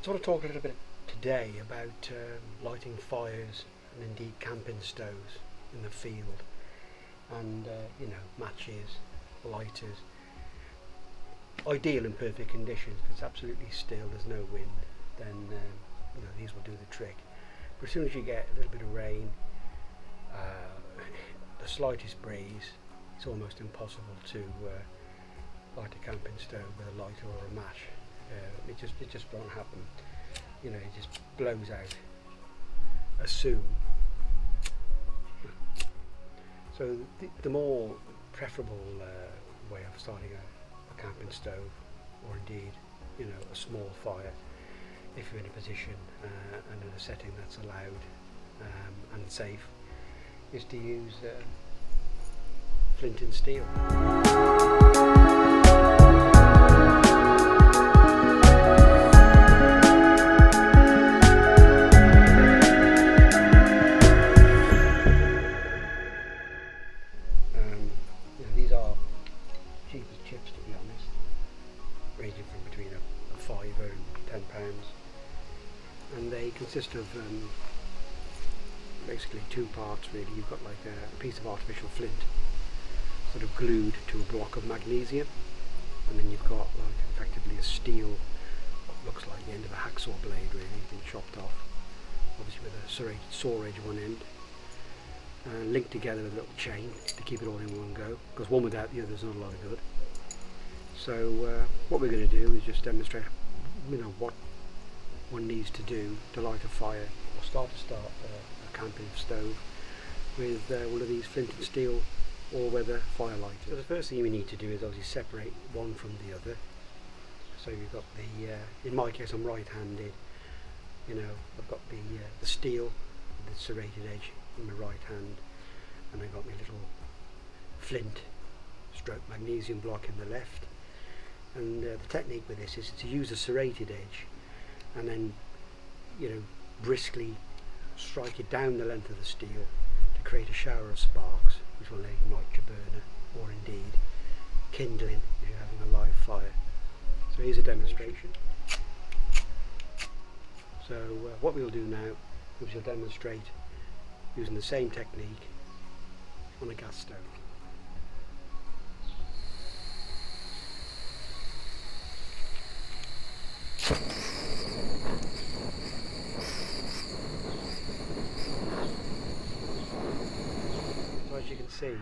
I want to talk a little bit today about lighting fires and indeed camping stoves in the field, and matches, lighters. Ideal in perfect conditions. If it's absolutely still, there's no wind, then these will do the trick. But as soon as you get a little bit of rain, the slightest breeze, it's almost impossible to light a camping stove with a lighter or a match. It just won't happen. It just blows out as soon. So the more preferable way of starting a camping stove, or indeed a small fire, if you're in a position and in a setting that's allowed and safe, is to use flint and steel. These are cheap as chips, to be honest, ranging from between a £5 and £10, and they consist of basically two parts really. You've got like a piece of artificial flint sort of glued to a block of magnesium, and then you've got like effectively a steel, what looks like the end of a hacksaw blade really, been chopped off, obviously with a serrated saw edge at one end, and linked together with a little chain to keep it all in one go, because one without the other is not a lot of good. So what we're going to do is just demonstrate what one needs to do to light a fire or start a camping stove with one of these flint and steel all-weather fire lighters. So the first thing we need to do is obviously separate one from the other. So you've got the, in my case I'm right-handed, I've got the steel, the serrated edge in my right hand, and I've got my little flint stroke magnesium block in the left. And the technique with this is to use a serrated edge and then briskly strike it down the length of the steel to create a shower of sparks, which will then ignite your burner, or indeed kindling if you're having a live fire. So here's a demonstration. So what we'll do now is we'll demonstrate using the same technique on a gas stove. So as you can see,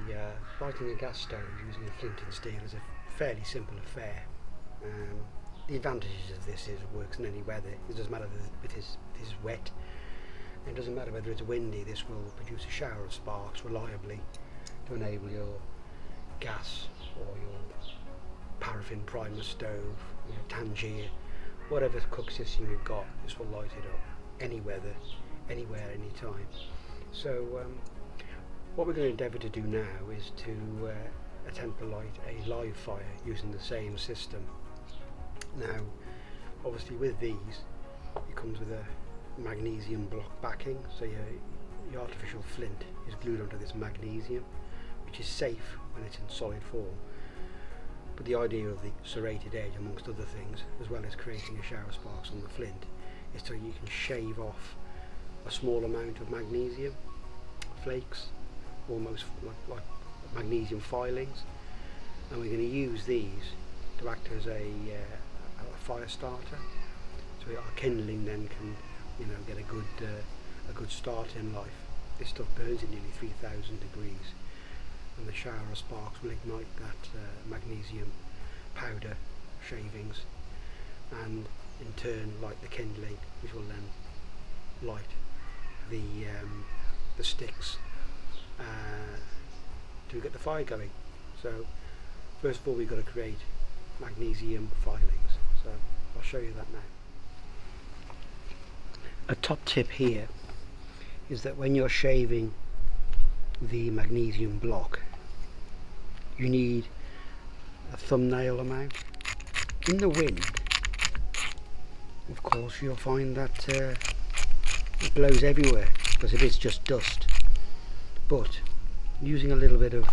lighting a gas stove using a flint and steel is a fairly simple affair. The advantages of this is it works in any weather. It doesn't matter if it is wet. It doesn't matter whether it's windy, this will produce a shower of sparks reliably to enable your gas or your paraffin primer stove, your Tangier, whatever cook system you've got, this will light it up. Any weather, anywhere, anytime. So what we're going to endeavour to do now is to attempt to light a live fire using the same system. Now obviously with these it comes with a magnesium block backing, so your artificial flint is glued onto this magnesium, which is safe when it's in solid form. But the idea of the serrated edge, amongst other things, as well as creating a shower of sparks on the flint, is so you can shave off a small amount of magnesium flakes, almost like magnesium filings, and we're going to use these to act as a fire starter, so our kindling then can get a good start in life. This stuff burns at nearly 3,000 degrees, and the shower of sparks will ignite that magnesium powder shavings, and in turn light the kindling, which will then light the sticks to get the fire going. So first of all we've got to create magnesium filings, so I'll show you that now. A top tip here is that when you're shaving the magnesium block, you need a thumbnail amount. In the wind, of course, you'll find that it blows everywhere because it is just dust. But using a little bit of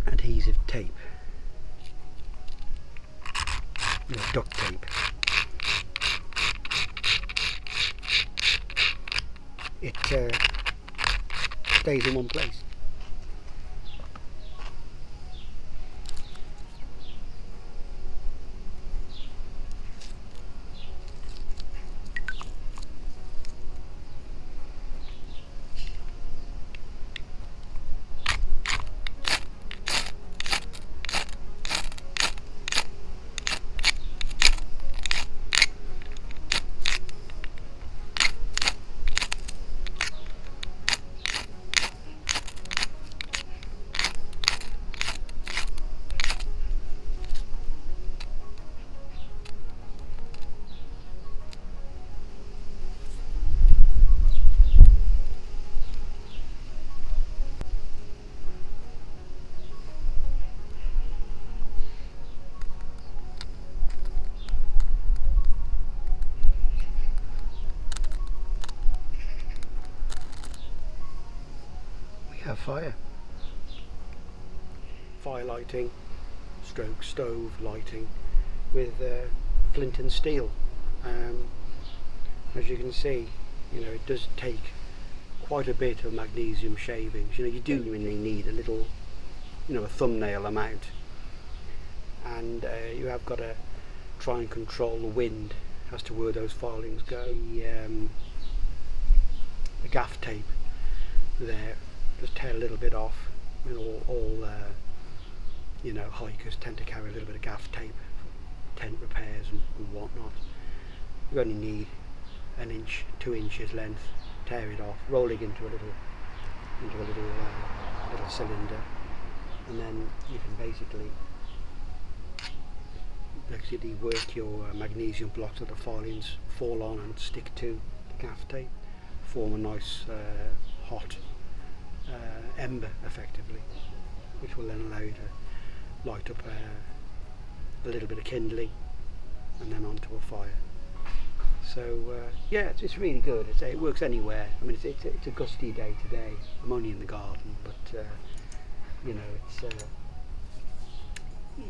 adhesive tape, with duct tape. It stays in one place. Have fire lighting, stroke stove lighting with flint and steel. As you can see, it does take quite a bit of magnesium shavings. You do really need a little, a thumbnail amount, and you have got to try and control the wind as to where those filings go. The gaff tape there, just tear a little bit off. All hikers tend to carry a little bit of gaff tape for tent repairs and whatnot. You only need an inch, 2 inches length. Tear it off, roll it into a little cylinder, and then you can basically work your magnesium blocks that the filings fall on and stick to the gaff tape, form a nice hot ember effectively, which will then allow you to light up a little bit of kindling and then onto a fire. So yeah, it's really good. It works anywhere. I mean, it's a gusty day today. I'm only in the garden, but it's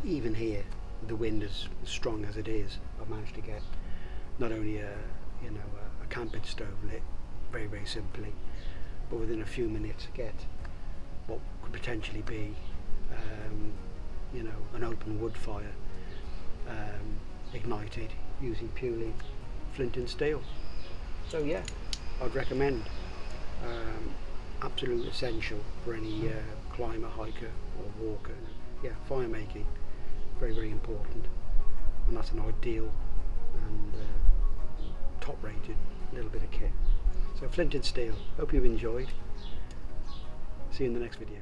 even here, the wind is as strong as it is. I've managed to get not only a camping stove lit very, very simply, but within a few minutes get what could potentially be an open wood fire ignited using purely flint and steel. So yeah, I'd recommend. Absolute essential for any climber, hiker or walker. Yeah, fire making, very, very important, and that's an ideal and top rated little bit of kit. So flint and steel, hope you've enjoyed. See you in the next video.